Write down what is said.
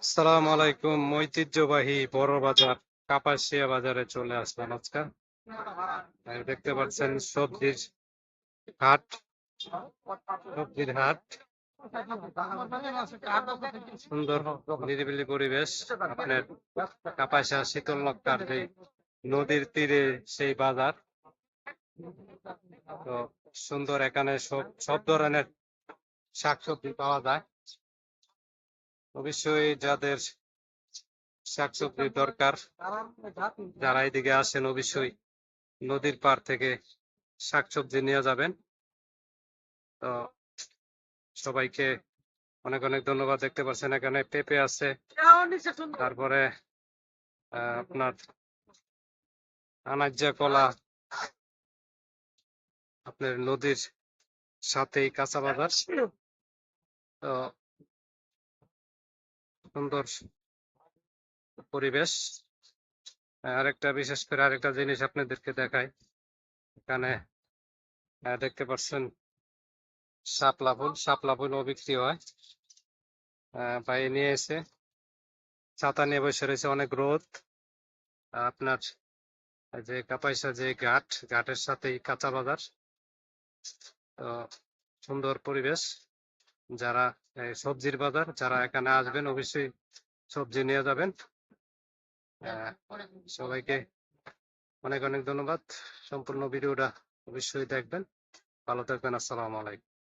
আসসালামু আলাইকুম। ঐতিহ্যবাহী বড় বাজার কাপাসিয়া বাজারে চলে আসলাম আজকাল। দেখতে পাচ্ছেন হাট সবজির হাট। সুন্দর নিরিবিলি পরিবেশ। আপনার কাপাসিয়া শীতললক্ষার যে নদীর তীরে সেই বাজার। তো সুন্দর, এখানে সব ধরনের শাকসবজি পাওয়া যায়। অবশ্যই যাদের শাকসবজির দরকার, যারা এদিকে আসেন অবশ্যই নদীর পার থেকে শাকসবজি নিয়ে যাবেন। তো সবাইকে অনেক অনেক ধন্যবাদ। দেখতে পাচ্ছেন এখানে পেঁপে আছে, তারপরে আপনার আনাজ্জা কলা, আপনার নদীর সাথেই কাঁচা বাজার। তো সুন্দর পরিবেশ। আরেকটা বিশেষ করে আরেকটা জিনিস আপনাদেরকে দেখাই। এখানে দেখতে পাচ্ছেন শাপলা ফুলও বিক্রি হয়। ভাই নিয়ে এসে ছাতা নিয়ে বসে রয়েছে, অনেক রোদ। আপনার যে কাপাইসা যে ঘাটের সাথেই কাঁচা বাজার। তো সুন্দর পরিবেশ। যারা সবজির বাজার, যারা এখানে আসবেন অবশ্যই সবজি নিয়ে যাবেন। সবাইকে অনেক অনেক ধন্যবাদ। সম্পূর্ণ ভিডিওটা অবশ্যই দেখবেন। ভালো থাকবেন। আসসালামু আলাইকুম।